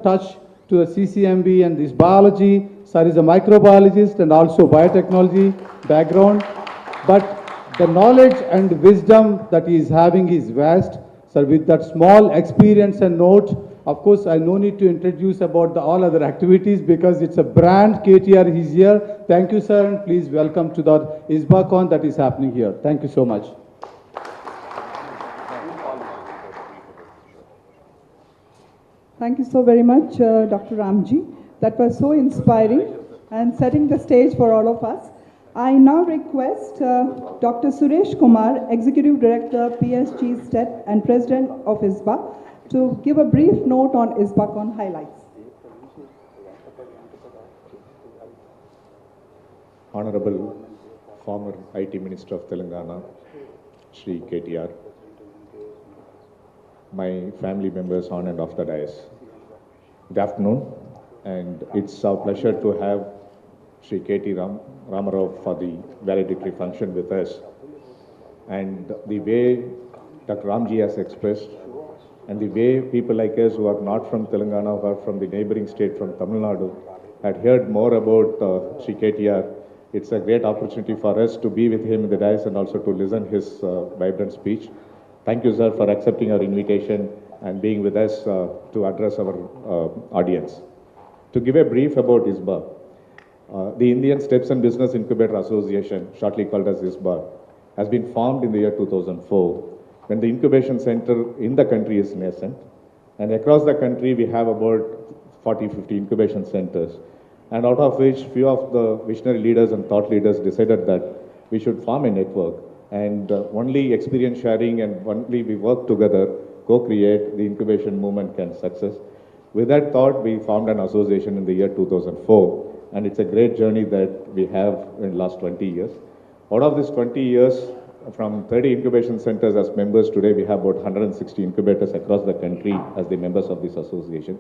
touch to the CCMB and this biology. Sir is a microbiologist and also biotechnology background. But the knowledge and wisdom that he is having is vast. Sir, with that small experience and note, of course, I no need to introduce about the all other activities because it's a brand KTR is here. Thank you, sir, and please welcome to the ISBACON that is happening here. Thank you so much. Thank you so very much, Dr. Ramji. That was so inspiring and setting the stage for all of us. I now request Dr. Suresh Kumar, Executive Director, PSG STEP and President of ISBA, to give a brief note on ISBACON highlights. Honorable former IT Minister of Telangana, Shri KTR, my family members on and off the dais. Good afternoon, and it's our pleasure to have Shri K.T. Ramarao for the valedictory function with us. And the way Dr. Ramji has expressed, and the way people like us who are not from Telangana, who are from the neighboring state, from Tamil Nadu, had heard more about Shri KTR, it's a great opportunity for us to be with him in the dais and also to listen his vibrant speech. Thank you, sir, for accepting our invitation and being with us to address our audience. To give a brief about ISBA, the Indian Steps and Business Incubator Association, shortly called as ISBA, has been formed in the year 2004, when the incubation center in the country is nascent. And across the country, we have about 40-50 incubation centers, and out of which few of the visionary leaders and thought leaders decided that we should form a network. And only experience sharing and only we work together, co-create, the incubation movement can success. With that thought, we formed an association in the year 2004, and it's a great journey that we have in the last 20 years. Out of this 20 years, from 30 incubation centers as members, today we have about 160 incubators across the country as the members of this association.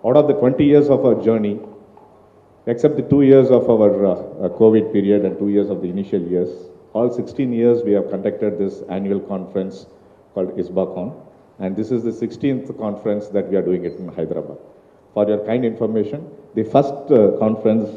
Out of the 20 years of our journey, except the 2 years of our COVID period and 2 years of the initial years, all 16 years we have conducted this annual conference called ISBACON, and this is the 16th conference that we are doing it in Hyderabad. For your kind information, the first conference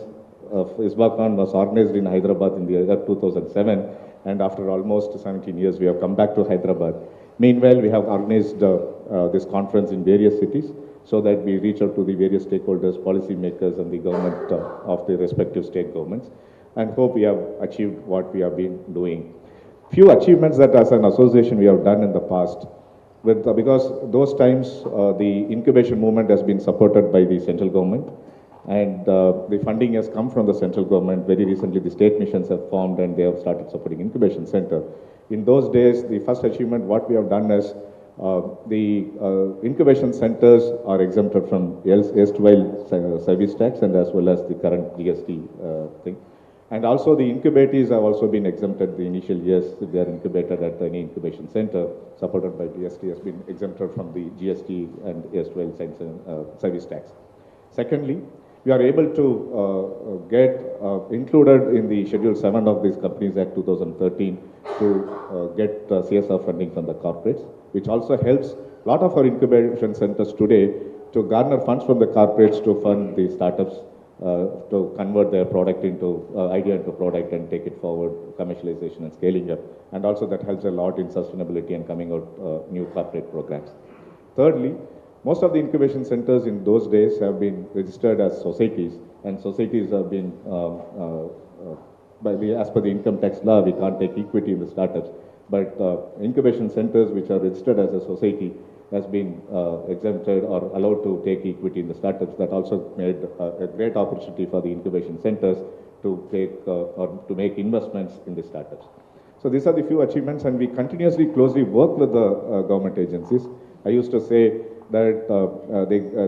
of ISBACON was organized in Hyderabad in the year 2007, and after almost 17 years we have come back to Hyderabad. Meanwhile, we have organized this conference in various cities so that we reach out to the various stakeholders, policy makers and the government of the respective state governments, and hope we have achieved what we have been doing. Few achievements that as an association we have done in the past, because those times the incubation movement has been supported by the central government, and the funding has come from the central government. Very recently the state missions have formed and they have started supporting incubation center. In those days, the first achievement what we have done is the incubation centers are exempted from erstwhile service tax and as well as the current GST thing. And also the incubators have also been exempted the initial years. If they are incubated at any incubation center supported by GST has been exempted from the GST and erstwhile service tax. Secondly, we are able to get included in the Schedule 7 of this Companies Act 2013 to get CSR funding from the corporates, which also helps a lot of our incubation centers today to garner funds from the corporates to fund the startups, to convert their product into idea into product and take it forward, commercialization and scaling up. And also that helps a lot in sustainability and coming out new corporate programs. Thirdly, most of the incubation centers in those days have been registered as societies, and societies have been, as per the income tax law, we can't take equity in the startups, but incubation centers which are registered as a society has been exempted or allowed to take equity in the startups. That also made a great opportunity for the incubation centers to take or to make investments in the startups. So these are the few achievements, and we continuously closely work with the government agencies. I used to say that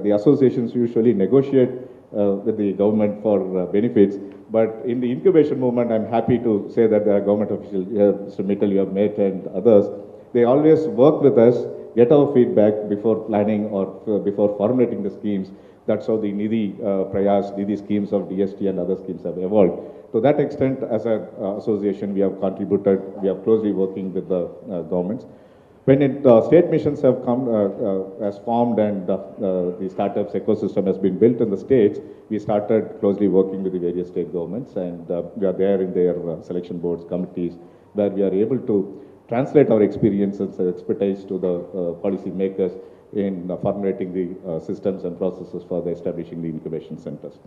the associations usually negotiate with the government for benefits, but in the incubation movement, I'm happy to say that there are government officials here, Mr. Mittal, you have met, and others. They always work with us, get our feedback before planning or before formulating the schemes. That's how the Nidhi Prayas, Nidhi schemes of DST and other schemes have evolved. To that extent, as an association, we have contributed, we are closely working with the governments. When state missions have come, as formed and the startups ecosystem has been built in the states, we started closely working with the various state governments, and we are there in their selection boards, committees, where we are able to translate our experiences and expertise to the policy makers in formulating the systems and processes for the establishing the incubation centers.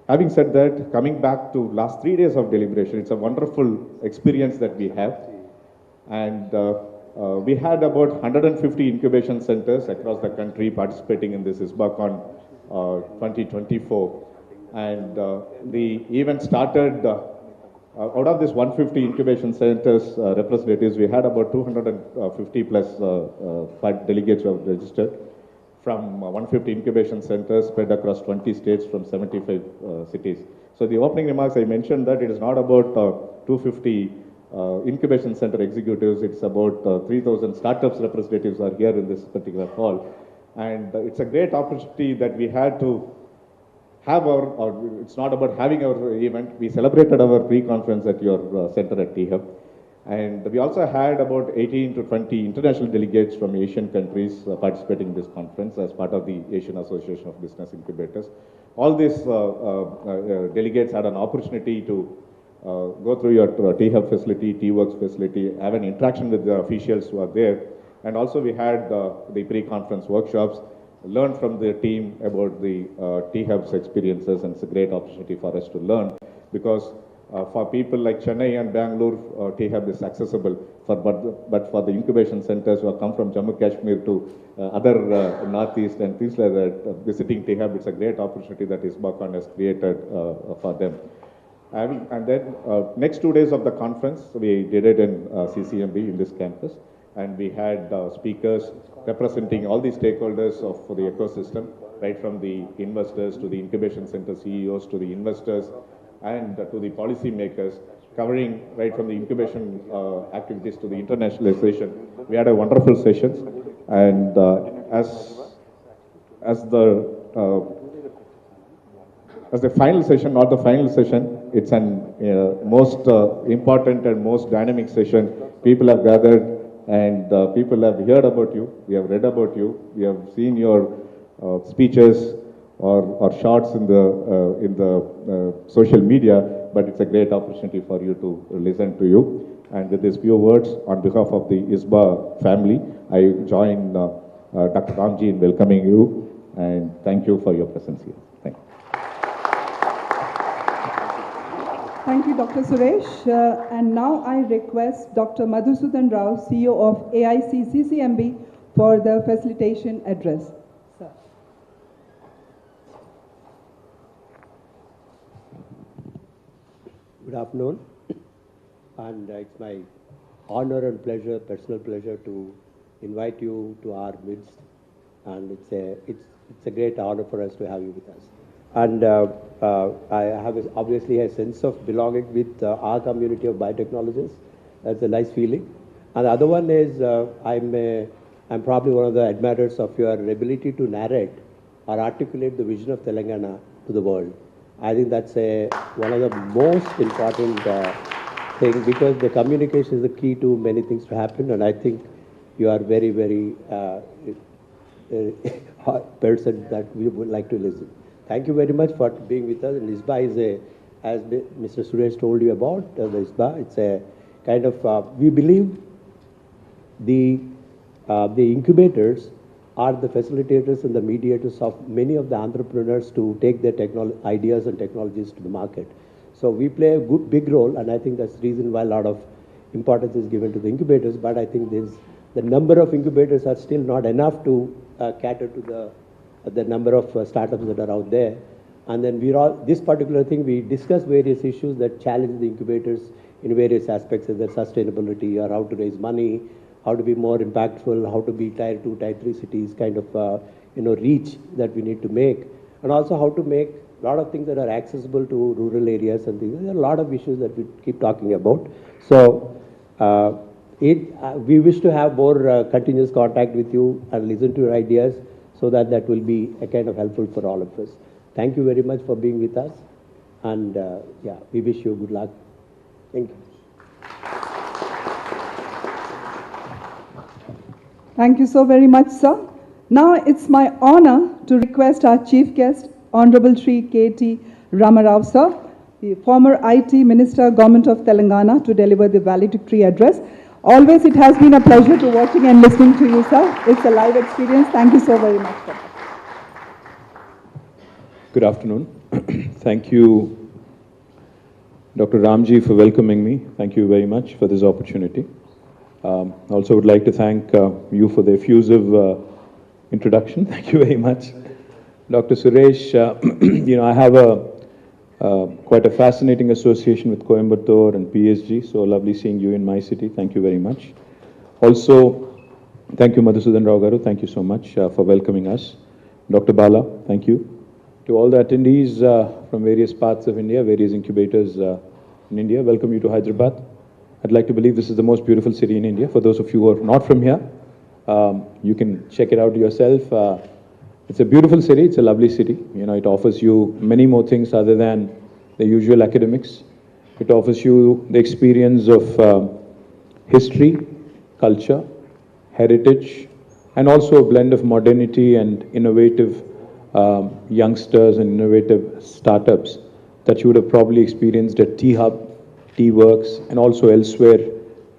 Having said that, coming back to last 3 days of deliberation, it's a wonderful experience that we have. And we had about 150 incubation centers across the country participating in this ISBACON 2024. And the event started, out of this 150 incubation centers representatives, we had about 250 plus delegates who have registered from 150 incubation centers spread across 20 states from 75 cities. So the opening remarks, I mentioned that it is not about 250 incubation center executives, it's about 3,000 startups representatives are here in this particular hall. And it's a great opportunity that we had to have it's not about having our event, we celebrated our pre-conference at your center at T-Hub. And we also had about 18 to 20 international delegates from Asian countries participating in this conference as part of the Asian Association of Business Incubators. All these delegates had an opportunity to go through your T-Hub facility, T-Works facility, have an interaction with the officials who are there. And also we had the pre-conference workshops, learn from the team about the T-Hub's experiences, and it's a great opportunity for us to learn because for people like Chennai and Bangalore, T-Hub is accessible, but for the incubation centers who have come from Jammu Kashmir to other Northeast and things like that, visiting T-Hub, it's a great opportunity that ISBACON has created for them. And then next 2 days of the conference, we did it in CCMB in this campus, and we had speakers representing all the stakeholders of the ecosystem, right from the investors to the incubation center CEOs to the investors and to the policy makers, covering right from the incubation activities to the internationalization. We had a wonderful sessions, and as the final session, not the final session, it's an most important and most dynamic session. People have gathered and people have heard about you, we have read about you, we have seen your speeches or shorts in the social media, but it's a great opportunity for you to listen to you. And with these few words, on behalf of the ISBA family, I join Dr. Ramji in welcoming you, and thank you for your presence here. Thank you. Thank you, Dr. Suresh. And now I request Dr. Madhusudan Rao, CEO of AIC CCMB, for the facilitation address. Sir. Good afternoon, and it's my honor and pleasure, personal pleasure, to invite you to our midst, and it's a great honor for us to have you with us. And I have obviously a sense of belonging with our community of biotechnologists. That's a nice feeling. And the other one is I'm probably one of the admirers of your ability to narrate or articulate the vision of Telangana to the world. I think that's one of the most important thing, because the communication is the key to many things to happen, and I think you are very, very person that we would like to listen. Thank you very much for being with us. And ISBA is as Mr. Suresh told you about, the ISBA, it's a kind of, we believe the incubators are the facilitators and the mediators of many of the entrepreneurs to take their ideas and technologies to the market. So we play a big role, and I think that's the reason why a lot of importance is given to the incubators. But I think the number of incubators are still not enough to cater to the number of startups that are out there. And then this particular thing, we discuss various issues that challenge the incubators in various aspects of their sustainability, or how to raise money, how to be more impactful, how to be tier 2, tier 3 cities, kind of, reach that we need to make. And also how to make a lot of things that are accessible to rural areas and things. There are a lot of issues that we keep talking about. So we wish to have more continuous contact with you and listen to your ideas, so that will be a kind of helpful for all of us. Thank you very much for being with us, and yeah, we wish you good luck. Thank you. Thank you so very much, sir. Now it's my honor to request our chief guest, Honorable Shri K.T. Ramarao, sir, the former IT Minister, Government of Telangana, to deliver the valedictory address. Always it has been a pleasure to watching and listening to you, sir. It's a live experience. Thank you so very much, sir. Good afternoon. Thank you, Dr. Ramji, for welcoming me. Thank you very much for this opportunity. Also would like to thank you for the effusive introduction. Thank you very much. Dr. Suresh, I have quite a fascinating association with Coimbatore and PSG, so lovely seeing you in my city. Thank you very much. Also, thank you, Madhusudan Rao Garu. Thank you so much for welcoming us. Dr. Bala, thank you. To all the attendees from various parts of India, various incubators in India, welcome you to Hyderabad. I'd like to believe this is the most beautiful city in India. For those of you who are not from here, you can check it out yourself. It's a beautiful city. It's a lovely city. It offers you many more things other than the usual academics. It offers you the experience of history, culture, heritage, and also a blend of modernity and innovative youngsters and innovative startups that you would have probably experienced at T-Hub, T-Works, and also elsewhere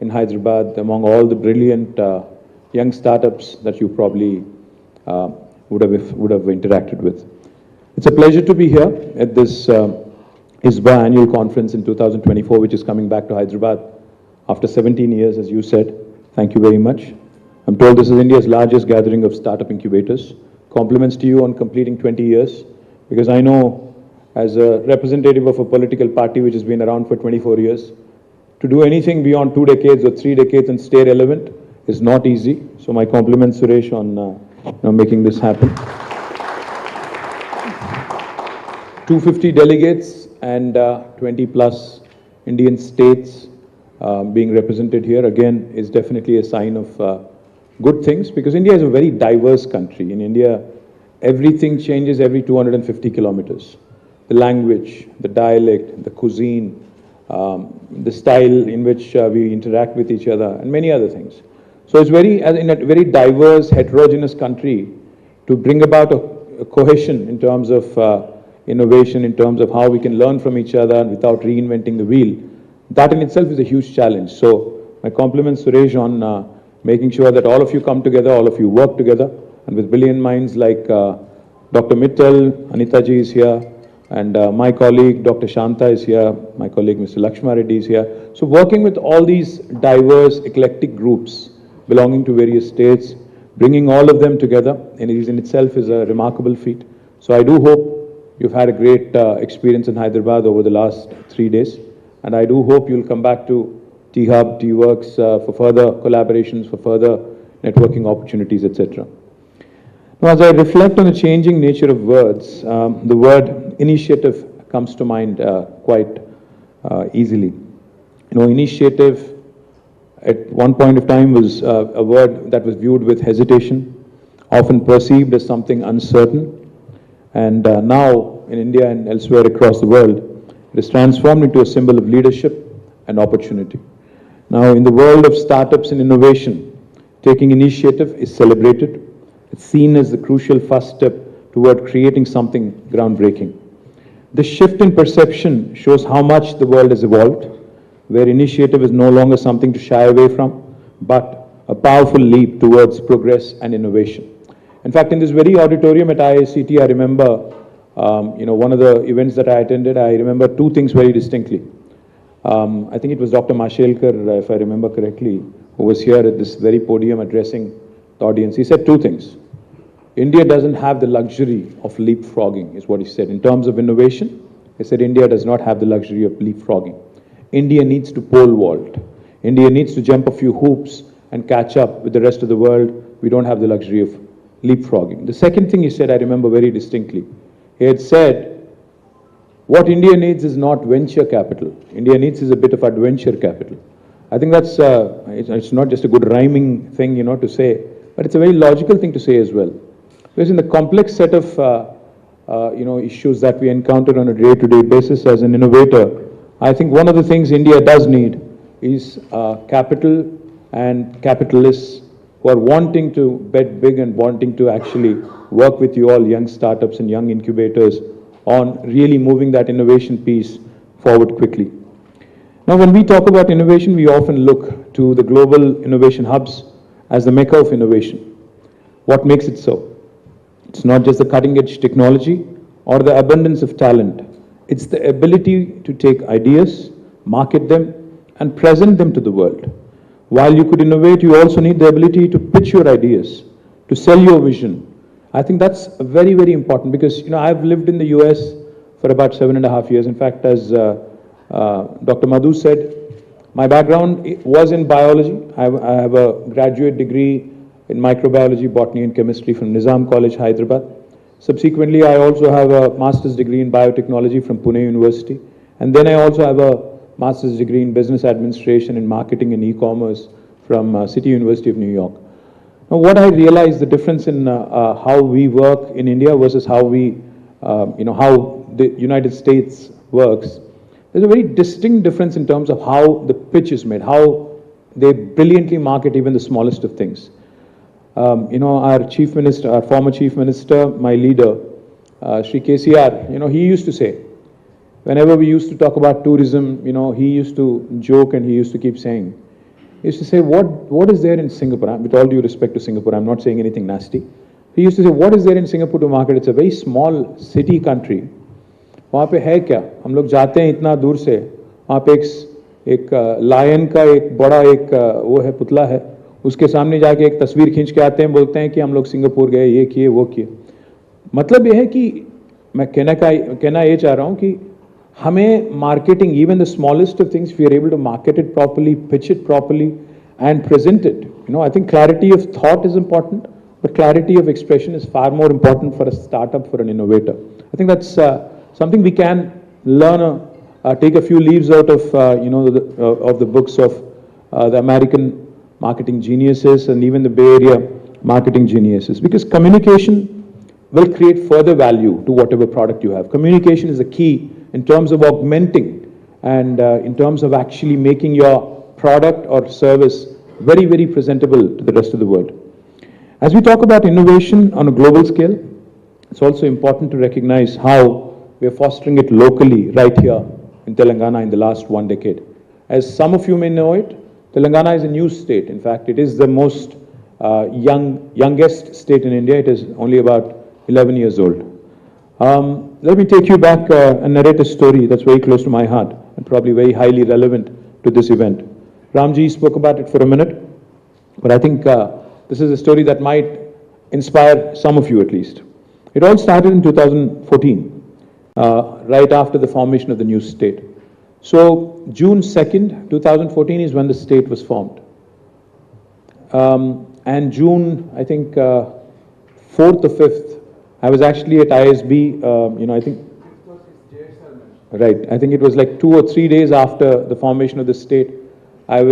in Hyderabad among all the brilliant young startups that you probably would have interacted with. It's a pleasure to be here at this ISBA annual conference in 2024, which is coming back to Hyderabad after 17 years, as you said. Thank you very much. I'm told this is India's largest gathering of startup incubators. Compliments to you on completing 20 years, because I know as a representative of a political party which has been around for 24 years, to do anything beyond 2 decades or 3 decades and stay relevant is not easy. So my compliments, Suresh, on making this happen. 250 delegates and 20 plus Indian states being represented here again is definitely a sign of good things, because India is a very diverse country. In India, everything changes every 250 kilometers. The language, the dialect, the cuisine, the style in which we interact with each other, and many other things. So it's in a very diverse, heterogeneous country, to bring about a cohesion in terms of innovation, in terms of how we can learn from each other without reinventing the wheel. That in itself is a huge challenge. So my compliments, Suresh, on making sure that all of you come together, all of you work together, and with brilliant minds like Dr. Mittal, Anita ji is here, and my colleague Dr. Shanta is here, my colleague Mr. Lakshma Reddy is here. So working with all these diverse, eclectic groups belonging to various states, bringing all of them together in itself is a remarkable feat. So I do hope you've had a great experience in Hyderabad over the last 3 days, and I do hope you'll come back to T-Hub, T-Works for further collaborations, for further networking opportunities, etc. Now, as I reflect on the changing nature of words, the word initiative comes to mind quite easily. Initiative at one point of time was a word that was viewed with hesitation, often perceived as something uncertain, and now in India and elsewhere across the world, it is transformed into a symbol of leadership and opportunity. Now, in the world of startups and innovation, taking initiative is celebrated. It's seen as the crucial first step toward creating something groundbreaking. This shift in perception shows how much the world has evolved, where initiative is no longer something to shy away from, but a powerful leap towards progress and innovation. In fact, in this very auditorium at IICT, I remember, one of the events that I attended, I remember 2 things very distinctly. I think it was Dr. Mashelkar, if I remember correctly, who was here at this very podium addressing the audience. He said 2 things. India doesn't have the luxury of leapfrogging, is what he said. In terms of innovation, he said India does not have the luxury of leapfrogging. India needs to pole vault. India needs to jump a few hoops and catch up with the rest of the world. We don't have the luxury of leapfrogging. The second thing he said, I remember very distinctly. He had said, what India needs is not venture capital. India needs is a bit of adventure capital. I think that's, it's not just a good rhyming thing, to say, but it's a very logical thing to say as well. Because in the complex set of, issues that we encounter on a day-to-day basis as an innovator, I think one of the things India does need is capital and capitalists who are wanting to bet big and wanting to actually work with you all, young startups and young incubators, on really moving that innovation piece forward quickly. Now, when we talk about innovation, we often look to the global innovation hubs as the mecca of innovation. What makes it so? It's not just the cutting edge technology or the abundance of talent. It's the ability to take ideas, market them, and present them to the world. While you could innovate, you also need the ability to pitch your ideas, to sell your vision. I think that's very, very important because, I've lived in the US for about 7.5 years. In fact, as Dr. Madhu said, my background was in biology. I have a graduate degree in microbiology, botany and chemistry from Nizam College, Hyderabad. Subsequently, I also have a master's degree in biotechnology from Pune University. And then I also have a master's degree in business administration and marketing and e-commerce from City University of New York. Now, what I realized, the difference in how we work in India versus how how the United States works, there's a very distinct difference in terms of how the pitch is made, how they brilliantly market even the smallest of things. Our chief minister, our former chief minister, my leader, Shri KTR, he used to say, whenever we used to talk about tourism, he used to joke and he used to keep saying, he used to say, what is there in Singapore? With all due respect to Singapore, I'm not saying anything nasty. He used to say, what is there in Singapore to market? It's a very small city country. वहाँ पे है क्या? हम लोग जाते हैं इतना दूर से, वहाँ पे एक लायन का एक बड़ा एक वो है, पुतला है, उसके सामने जाके एक तस्वीर खींच के आते हैं, बोलते हैं कि हम लोग सिंगापुर गए, ये किए वो किए. मतलब ये है कि मैं कहना ये चाह रहा हूँ कि हमें marketing, even the smallest of things, if we are able to market it properly, pitch it properly, and present it. I think clarity of thought is important, but clarity of expression is far more important for a startup, for an innovator. I think that's something we can learn, take a few leaves out of, of the books of the American marketing geniuses and even the Bay Area marketing geniuses, because communication will create further value to whatever product you have. Communication is the key in terms of augmenting and in terms of actually making your product or service very, very presentable to the rest of the world. As we talk about innovation on a global scale, it's also important to recognize how we are fostering it locally right here in Telangana in the last 1 decade. As some of you may know it, Telangana is a new state. In fact, it is the most youngest state in India. It is only about 11 years old. Let me take you back and narrate a story that's very close to my heart and probably very highly relevant to this event. Ramji spoke about it for a minute, but I think this is a story that might inspire some of you at least. It all started in 2014, right after the formation of the new state. So June 2nd, 2014 is when the state was formed. And June, I think 4th or 5th, I was actually at ISB, I think, right, I think it was like 2 or 3 days after the formation of the state. I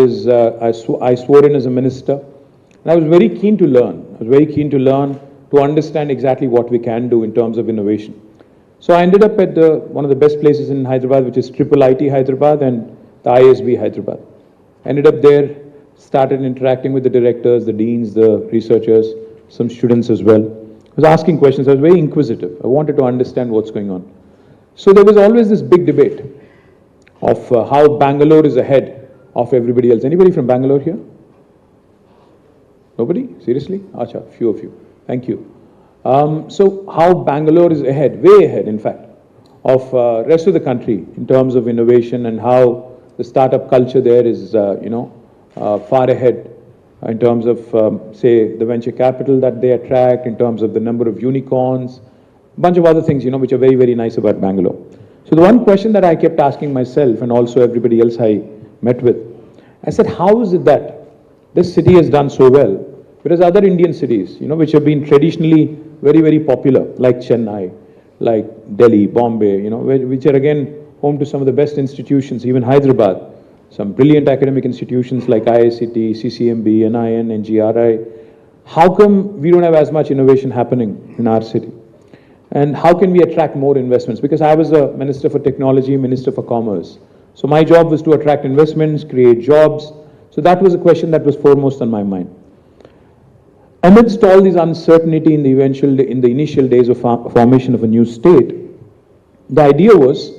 swore in as a minister, and I was very keen to learn. I was very keen to learn, to understand exactly what we can do in terms of innovation. So I ended up at one of the best places in Hyderabad, which is IIIT Hyderabad and the ISB Hyderabad. Ended up there, started interacting with the directors, the deans, the researchers, some students as well. I was asking questions. I was very inquisitive. I wanted to understand what's going on. So there was always this big debate of how Bangalore is ahead of everybody else. Anybody from Bangalore here? Nobody? Seriously? Acha, few of you. Thank you. So how Bangalore is ahead, way ahead in fact, of rest of the country in terms of innovation, and how the startup culture there is, far ahead in terms of, say, the venture capital that they attract, in terms of the number of unicorns, bunch of other things, which are very, very nice about Bangalore. So the one question that I kept asking myself, and also everybody else I met with, I said, how is it that this city has done so well, whereas other Indian cities, which have been traditionally very, very popular, like Chennai, like Delhi, Bombay, which are again home to some of the best institutions, even Hyderabad, some brilliant academic institutions like IICT, CCMB, NIN, NGRI. How come we don't have as much innovation happening in our city? And how can we attract more investments? Because I was a Minister for Technology, Minister for Commerce. So my job was to attract investments, create jobs. So that was a question that was foremost on my mind. amidst all this uncertainty in the initial days of formation of a new state, the idea was,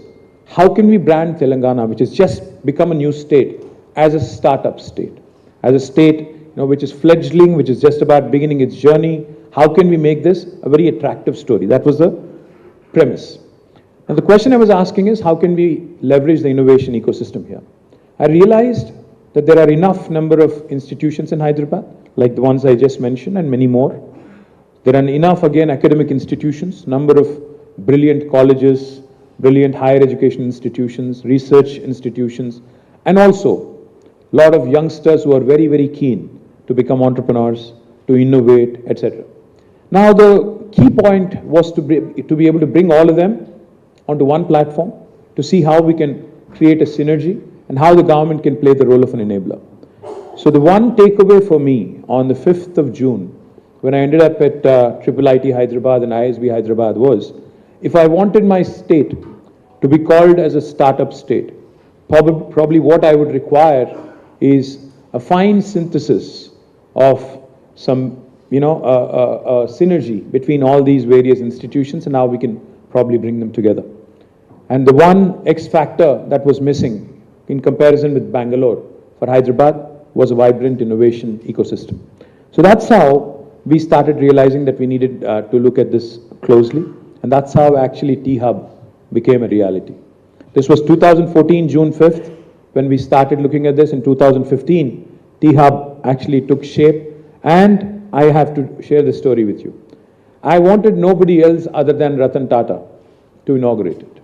how can we brand Telangana, which has just become a new state, as a startup state, as a state which is fledgling, which is just about beginning its journey. How can we make this a very attractive story? That was the premise. And the question I was asking is, how can we leverage the innovation ecosystem here? I realized that there are enough number of institutions in Hyderabad, like the ones I just mentioned, and many more. There are enough, again, academic institutions, number of brilliant colleges, brilliant higher education institutions, research institutions, and also a lot of youngsters who are very, very keen to become entrepreneurs, to innovate, etc. Now, the key point was to be able to bring all of them onto one platform, to see how we can create a synergy and how the government can play the role of an enabler. So the one takeaway for me on the 5th of June, when I ended up at IIIT Hyderabad and ISB Hyderabad, was, if I wanted my state to be called as a startup state, probably what I would require is a fine synthesis of some, synergy between all these various institutions, and how we can probably bring them together. And the one X factor that was missing in comparison with Bangalore for Hyderabad was a vibrant innovation ecosystem. So that's how we started realizing that we needed to look at this closely, and that's how actually T-Hub became a reality. This was 2014, June 5th, when we started looking at this. In 2015, T-Hub actually took shape, and I have to share this story with you. I wanted nobody else other than Ratan Tata to inaugurate it.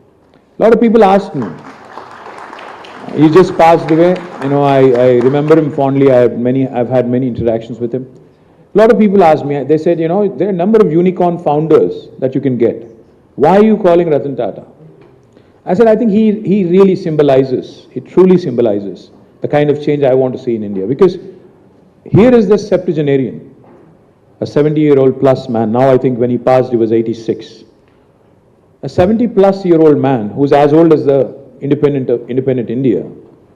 A lot of people asked me. He just passed away. I remember him fondly. I've had many interactions with him. A lot of people asked me, they said, there are a number of unicorn founders that you can get. Why are you calling Ratan Tata? I said, I think he really symbolizes, he truly symbolizes the kind of change I want to see in India. Because here is this septuagenarian, a 70-year-old plus man. Now I think when he passed, he was 86. A 70-plus-year-old man who's as old as the independent India,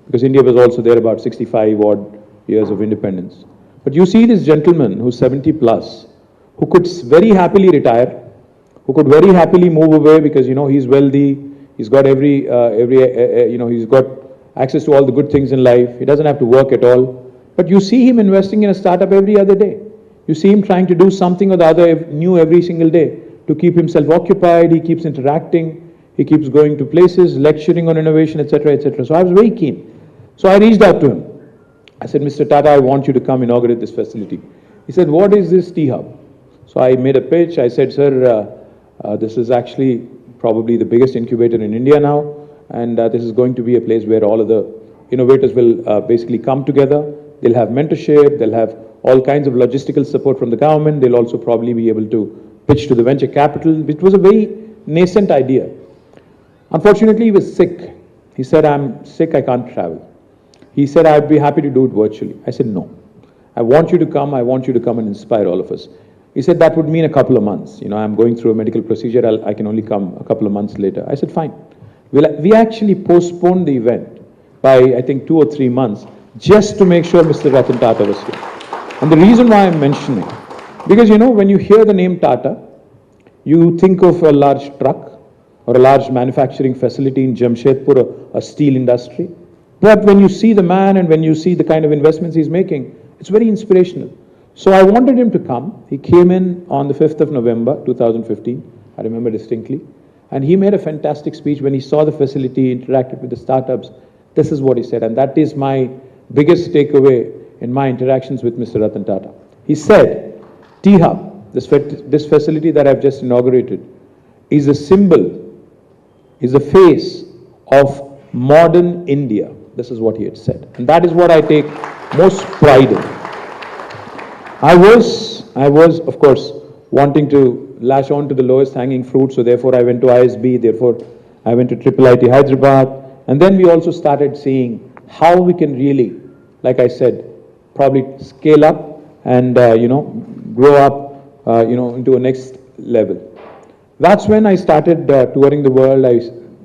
because India was also there about 65 odd years of independence. But you see this gentleman who's 70 plus, who could very happily retire, who could very happily move away because he's wealthy, he's got he's got access to all the good things in life, he doesn't have to work at all. But you see him investing in a startup every other day. You see him trying to do something or the other new every single day to keep himself occupied. He keeps interacting. He keeps going to places, lecturing on innovation, etc., etc. So I was very keen. So I reached out to him. I said, Mr. Tata, I want you to come inaugurate this facility. He said, what is this T-Hub? So I made a pitch. I said, sir, this is actually probably the biggest incubator in India now. And this is going to be a place where all of the innovators will basically come together. They'll have mentorship. They'll have all kinds of logistical support from the government. They'll also probably be able to pitch to the venture capital. It was a very nascent idea. Unfortunately, he was sick. He said, I'm sick, I can't travel. He said, I'd be happy to do it virtually. I said, no. I want you to come. I want you to come and inspire all of us. He said, that would mean a couple of months. I'm going through a medical procedure. I can only come a couple of months later. I said, fine. We actually postponed the event by, I think, 2 or 3 months just to make sure Mr. Ratan Tata was here. And the reason why I'm mentioning, because, when you hear the name Tata, you think of a large truck or a large manufacturing facility in Jamshedpur, a steel industry. But when you see the man and when you see the kind of investments he's making, it's very inspirational. So I wanted him to come. He came in on the 5th of November, 2015. I remember distinctly. And he made a fantastic speech when he saw the facility, interacted with the startups. This is what he said. And that is my biggest takeaway in my interactions with Mr. Ratan Tata. He said, T-Hub, this facility that I've just inaugurated, is a symbol, is a face of modern India. This is what he had said. And that is what I take most pride in. I was, of course, wanting to lash on to the lowest hanging fruit, so therefore I went to ISB, therefore I went to IIIT Hyderabad, and then we also started seeing how we can really, like I said, probably scale up and, grow up, into a next level. That's when I started touring the world. I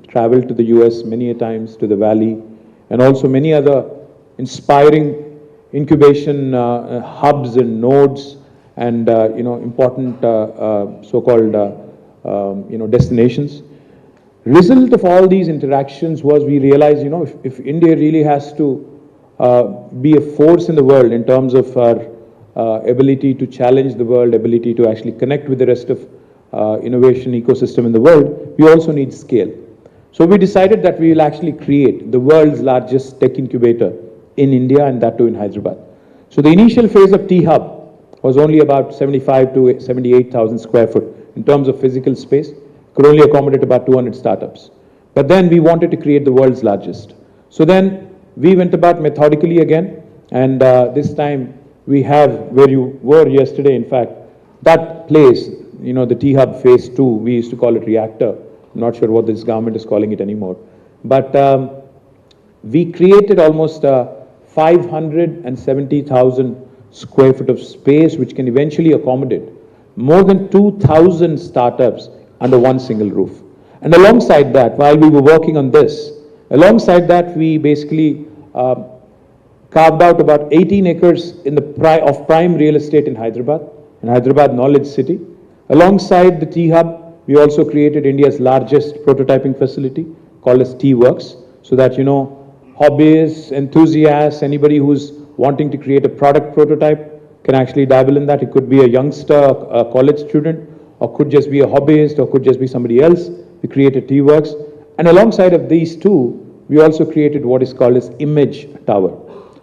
traveled to the US many a times, to the Valley, and also many other inspiring incubation hubs and nodes, and important so-called destinations. Result of all these interactions was we realized, if India really has to be a force in the world in terms of our ability to challenge the world, ability to actually connect with the rest of innovation ecosystem in the world, we also need scale. So we decided that we will actually create the world's largest tech incubator in India, and that too in Hyderabad. So the initial phase of T-Hub was only about 75 to 78,000 square foot in terms of physical space, could only accommodate about 200 startups. But then we wanted to create the world's largest. So then we went about methodically again, and this time we have, where you were yesterday, in fact, that place, the T-Hub phase 2, we used to call it reactor. I'm not sure what this government is calling it anymore. But we created almost 570,000 square foot of space, which can eventually accommodate more than 2,000 startups under one single roof. And alongside that, while we were working on this, alongside that, we basically carved out about 18 acres of prime real estate in Hyderabad Knowledge City. Alongside the T-Hub, we also created India's largest prototyping facility called as T-Works, so that, hobbyists, enthusiasts, anybody who's wanting to create a product prototype can actually dabble in that. It could be a youngster, a college student, or could just be a hobbyist, or could just be somebody else. We created T-Works. And alongside of these two, we also created what is called as Image Tower.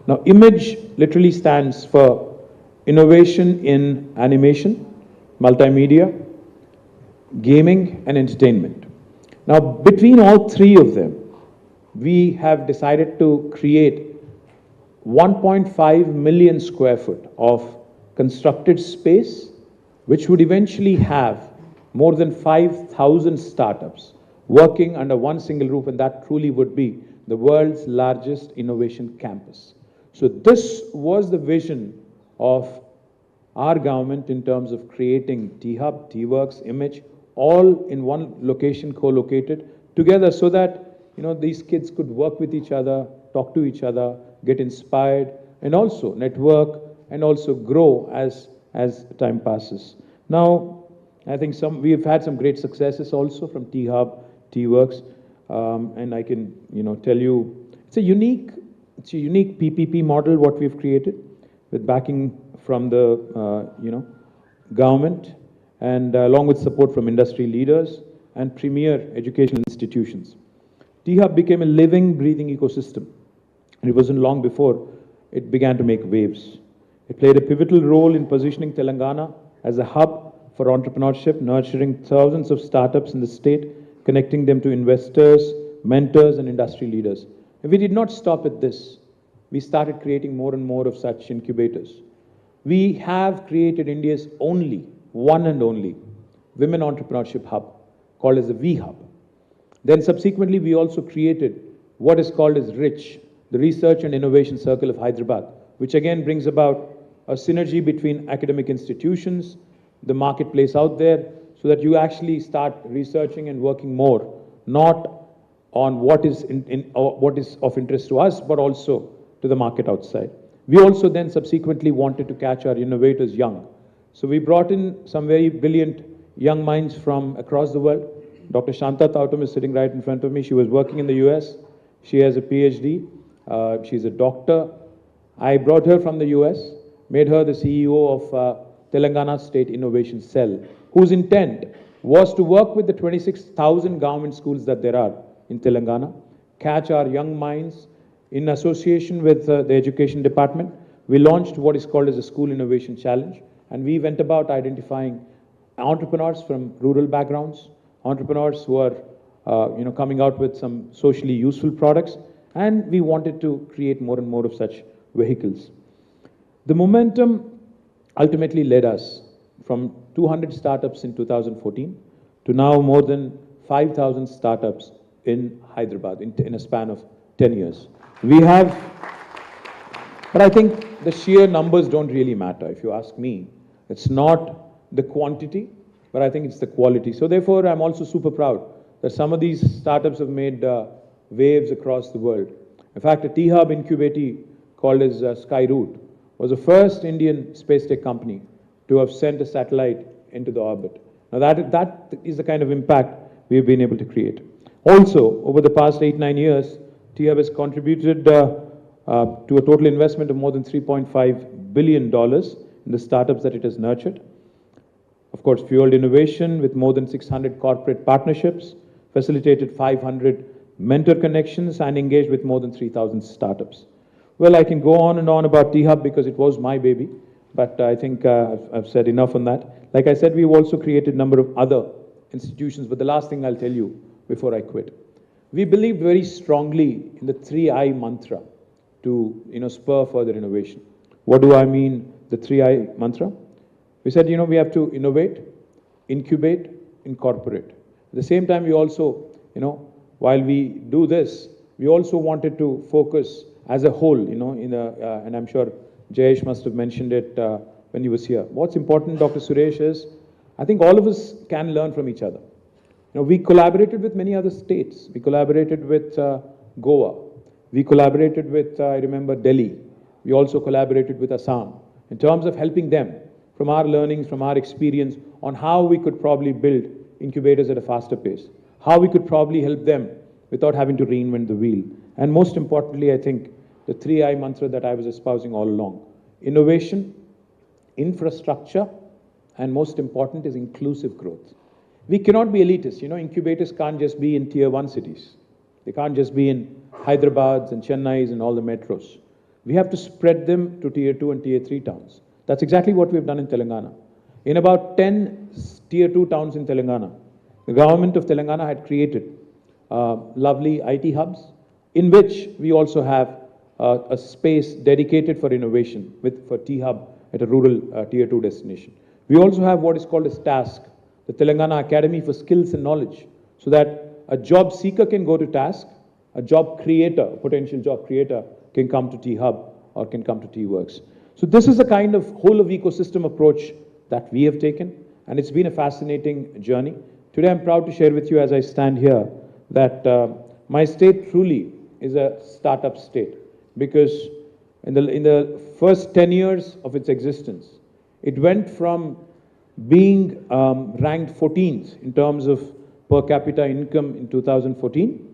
Now, Image literally stands for innovation in animation, multimedia, gaming, and entertainment. Now, between all three of them, we have decided to create 1.5 million square foot of constructed space, which would eventually have more than 5,000 startups working under one single roof, and that truly would be the world's largest innovation campus. So this was the vision of our government in terms of creating T-Hub, T-Works, Image, all in one location, co-located together, so that these kids could work with each other, talk to each other, get inspired, and also network, and also grow as time passes. Now, I think we've had some great successes also from T-Hub, T-Works, and I can tell you it's a unique PPP model what we've created with backing from the government, and along with support from industry leaders and premier educational institutions. T-Hub became a living, breathing ecosystem. It wasn't long before it began to make waves. It played a pivotal role in positioning Telangana as a hub for entrepreneurship, nurturing thousands of startups in the state, connecting them to investors, mentors, and industry leaders. And we did not stop at this. We started creating more and more of such incubators. We have created India's one and only women entrepreneurship hub, called as the V-Hub. Then subsequently, we also created what is called as RICH, the Research and Innovation Circle of Hyderabad, which again brings about a synergy between academic institutions, the marketplace out there, so that you actually start researching and working more, not on what is what is of interest to us, but also to the market outside. We also then subsequently wanted to catch our innovators young. So we brought in some very brilliant young minds from across the world. Dr. Shanta Tautam is sitting right in front of me. She was working in the US. She has a PhD. She's a doctor. I brought her from the US, made her the CEO of Telangana State Innovation Cell, whose intent was to work with the 26,000 government schools that there are in Telangana, catch our young minds. In association with the Education Department, we launched what is called as a School Innovation Challenge, and we went about identifying entrepreneurs from rural backgrounds, entrepreneurs who are coming out with some socially useful products, and we wanted to create more and more of such vehicles. The momentum ultimately led us from 200 startups in 2014 to now more than 5,000 startups in Hyderabad in a span of 10 years. But I think the sheer numbers don't really matter. If you ask me, it's not the quantity, but I think it's the quality. So therefore, I'm also super proud that some of these startups have made waves across the world. In fact, a T-Hub incubator called as Skyroot was the first Indian space tech company to have sent a satellite into the orbit. Now that is the kind of impact we've been able to create. Also, over the past 8-9 years, THUB has contributed to a total investment of more than $3.5 billion in the startups that it has nurtured. Of course, fueled innovation with more than 600 corporate partnerships, facilitated 500 mentor connections, and engaged with more than 3,000 startups. Well, I can go on and on about THUB because it was my baby, but I think I've said enough on that. Like I said, we've also created a number of other institutions, but the last thing I'll tell you before I quit. We believed very strongly in the 3I mantra to spur further innovation. What do I mean, the 3I mantra? We said, we have to innovate, incubate, incorporate. At the same time, we also, while we do this, we also wanted to focus as a whole, and I'm sure Jayesh must have mentioned it when he was here. What's important, Dr. Suresh, is I think all of us can learn from each other. We collaborated with many other states. We collaborated with Goa. We collaborated with, I remember, Delhi. We also collaborated with Assam in terms of helping them from our learnings, from our experience on how we could probably build incubators at a faster pace, how we could probably help them without having to reinvent the wheel. And most importantly, I think the 3I mantra that I was espousing all along: innovation, infrastructure, and most important is inclusive growth. We cannot be elitist. Incubators can't just be in tier 1 cities. They can't just be in Hyderabad and Chennai and all the metros. We have to spread them to tier 2 and tier 3 towns. That's exactly what we've done in Telangana. In about 10 tier 2 towns in Telangana, the government of Telangana had created lovely IT hubs, in which we also have a space dedicated for innovation for T-Hub at a rural tier 2 destination. We also have what is called as TASK, the Telangana Academy for Skills and Knowledge, so that a job seeker can go to TASK, a job creator, a potential job creator, can come to T-Hub or can come to T-Works. So this is a kind of whole of ecosystem approach that we have taken, and it's been a fascinating journey. Today I'm proud to share with you as I stand here that my state truly is a startup state, because in the first 10 years of its existence, it went from being ranked 14th in terms of per capita income in 2014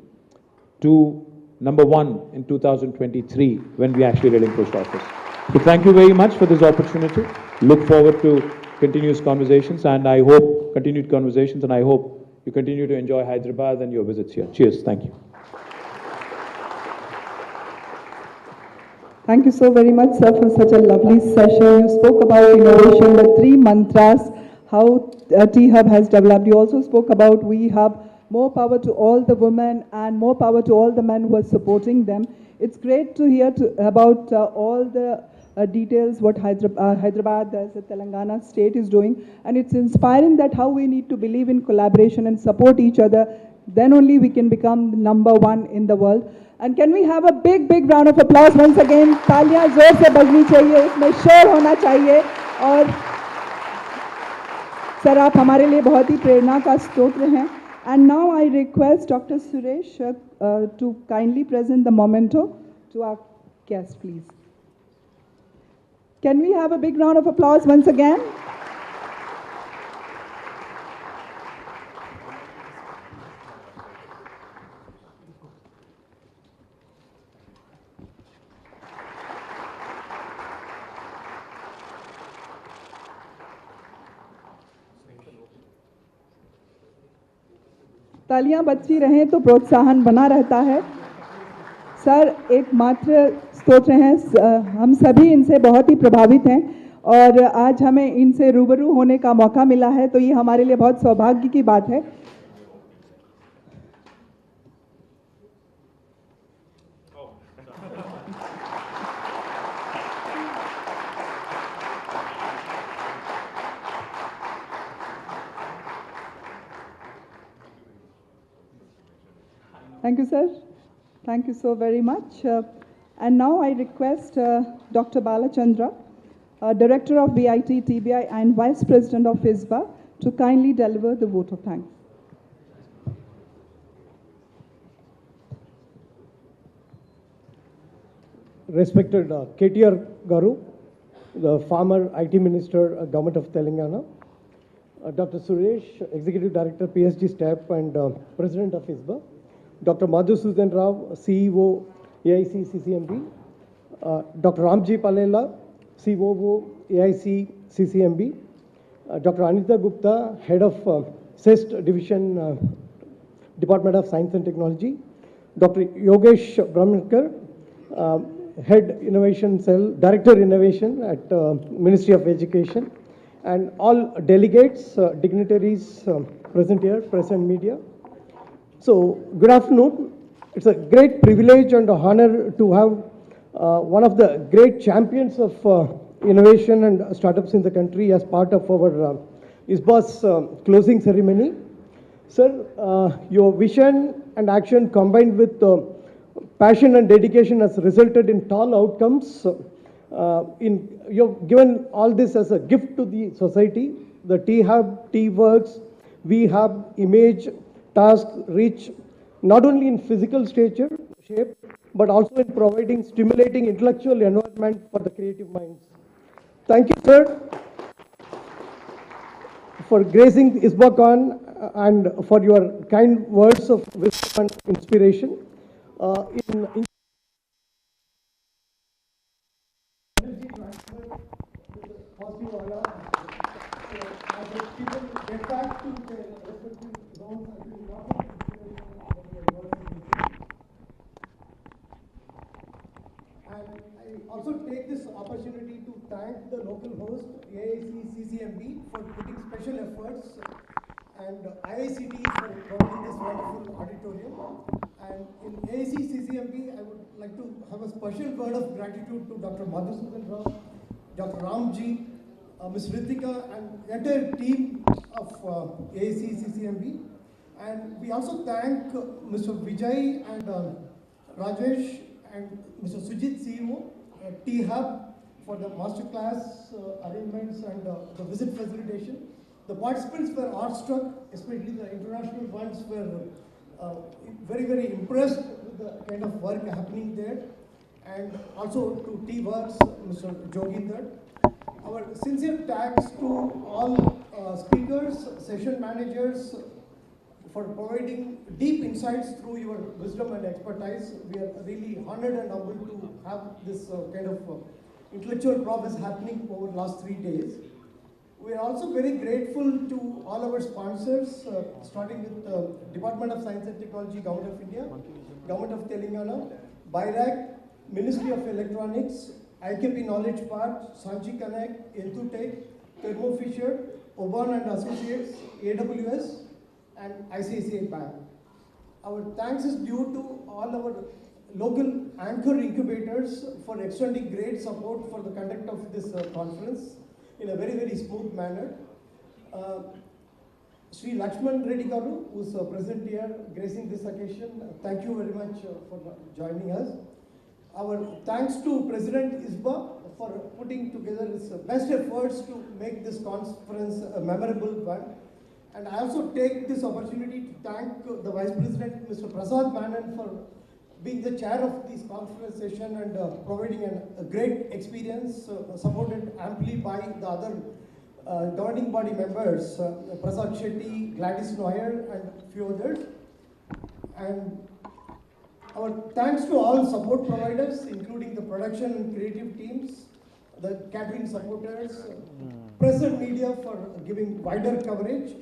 to number 1 in 2023 when we actually relinquished office. So thank you very much for this opportunity. Look forward to continued conversations, and I hope you continue to enjoy Hyderabad and your visits here. Cheers. Thank you. Thank you so very much, sir, for such a lovely session. You spoke about innovation, the 3 mantras, how T-Hub has developed. You also spoke about we have more power to all the women and more power to all the men who are supporting them. It's great to hear about all the details what Hyderabad, the Telangana state is doing, and it's inspiring that how we need to believe in collaboration and support each other. Then only we can become number 1 in the world. And can we have a big round of applause once again? तालियां जोर से बजनी चाहिए, उसमें शोर होना चाहिए. और सर आप हमारे लिए बहुत ही प्रेरणा का स्रोत हैं. And now I request Dr. Suresh to kindly present the memento to our guests, please. Can we have a big round of applause once again? तालियां बजती रहें तो प्रोत्साहन बना रहता है. सर एकमात्र स्तोत्र हैं, हम सभी इनसे बहुत ही प्रभावित हैं और आज हमें इनसे रूबरू होने का मौका मिला है, तो ये हमारे लिए बहुत सौभाग्य की बात है. Thank you, sir. Thank you so very much. And now I request Dr. Balachandra, Director of VIT TBI and Vice President of ISBA, to kindly deliver the vote of thanks. Respected KTR Garu, the former IT Minister, Government of Telangana, Dr. Suresh, Executive Director, PSG STEP and President of ISBA, Dr. Madhusudan Rao, CEO, AIC CCMB, Dr. Ramji Palela, COO, AIC CCMB, Dr. Anita Gupta, Head of CEST Division, Department of Science and Technology, Dr. Yogesh Brahmankar, Head Innovation Cell, Director Innovation at Ministry of Education, and all delegates, dignitaries present here, press and media. So, good afternoon. It's a great privilege and honor to have one of the great champions of innovation and startups in the country as part of our ISBA's closing ceremony. Sir, your vision and action combined with passion and dedication has resulted in tall outcomes. You've given all this as a gift to the society. The T-Hub, T-Works, we have image, task, reach, not only in physical shape, but also in providing stimulating intellectual environment for the creative minds. Thank you, sir, for gracing ISBACON and for your kind words of wisdom and inspiration. In energy transfer, positive aura, as people get back to their respective zones, I think a lot of inspiration for your words. And I also take this opportunity to thank the local host, AIC CCMB, for putting special efforts, and IICT for providing this wonderful auditorium. And in AIC CCMB, I would like to have a special word of gratitude to Dr. Madhusudan Rao, Dr. Ramji, Ms. Ritika, and the entire team of AIC CCMB. And we also thank Mr. Vijay and Rajesh and Mr. Sujit CEO, T-Hub for the masterclass arrangements and the visit facilitation. The participants were awestruck, especially the international ones were very, very impressed with the kind of work happening there. And also to T-Works, Mr. Joginder. Our sincere thanks to all speakers, session managers, for providing deep insights through your wisdom and expertise. We are really honored and humbled to have this kind of intellectual progress happening over the last 3 days. We are also very grateful to all our sponsors, starting with the Department of Science and Technology, Government of India, Government of Telangana, BIRAC, Ministry of Electronics, IKP Knowledge Park, Sanchi Connect, Entutech, Thermo Fisher, Oban and Associates, AWS, and ICICI Bank. Our thanks is due to all our local anchor incubators for extending great support for the conduct of this conference in a very, very smooth manner. Sri Lakshman Reddy Garu, who is present here, gracing this occasion. Thank you very much for joining us. Our thanks to President ISBA for putting together his best efforts to make this conference a memorable one. And I also take this opportunity to thank the Vice President, Mr. Prasad Manan, for being the chair of this conference session and providing a great experience, supported amply by the other governing body members, Prasad Shetty, Gladys Noyer, and a few others. And our thanks to all support providers, including the production and creative teams, the catering supporters, press and media for giving wider coverage,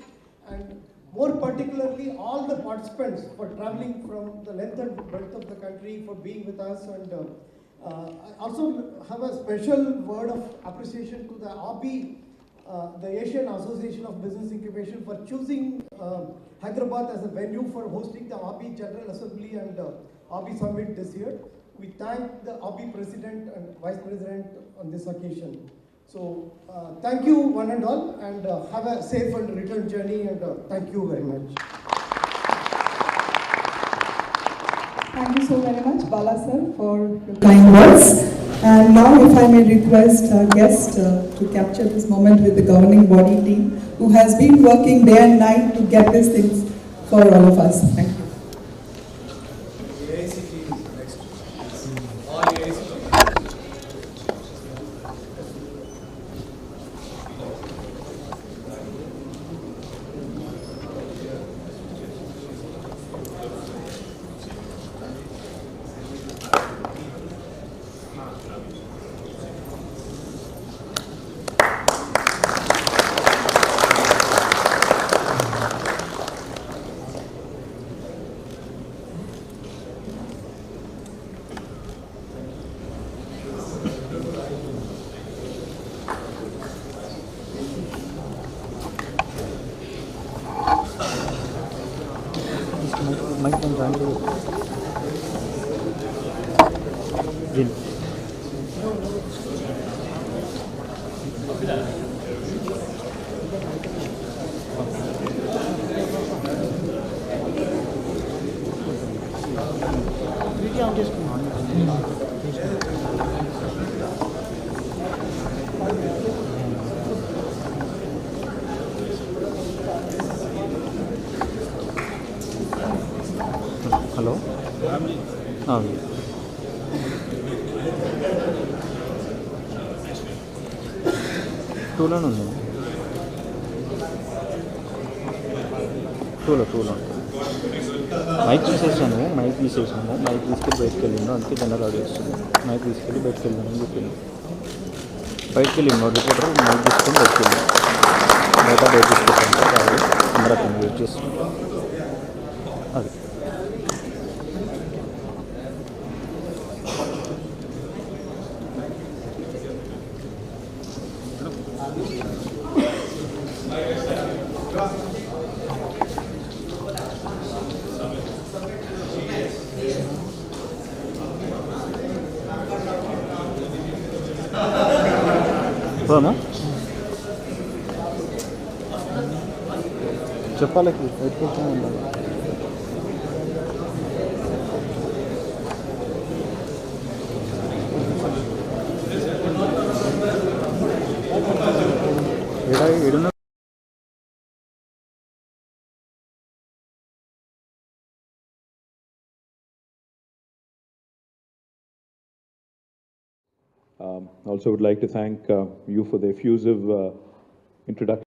and more particularly all the participants for traveling from the length and breadth of the country for being with us. And I also have a special word of appreciation to the ABI, the Asian Association of Business Incubation, for choosing Hyderabad as a venue for hosting the ABI General Assembly and ABI Summit this year. We thank the ABI President and Vice President on this occasion. So thank you one and all, and have a safe and return journey, and thank you very much. Thank you so very much, Bala sir, for your kind words. And now if I may request our guest to capture this moment with the governing body team, who has been working day and night to get these things for all of us. Thank you. Mic దాంట్లో hello టూలోనే ఉంది టూలో mic తీసేసాను mic తీసుకెళ్ళి బయటకు వెళ్ళిండు అందుకే general audio వస్తుంది మైక్ తీసుకెళ్ళి బయటకు వెళ్ళాను అని చెప్పింది బయటకు వెళ్ళిండు రిపోర్టర్ మైక్ తీసుకొని బయటకు వెళ్ళాను బయట తీసుకొచ్చాను అందరూ అక్కడ వెయిట్ చేస్తున్నాను అది పోనా చెప్పాలి బయటకు ఉండాలి ఏడున్న Also would like to thank you for the effusive introduction.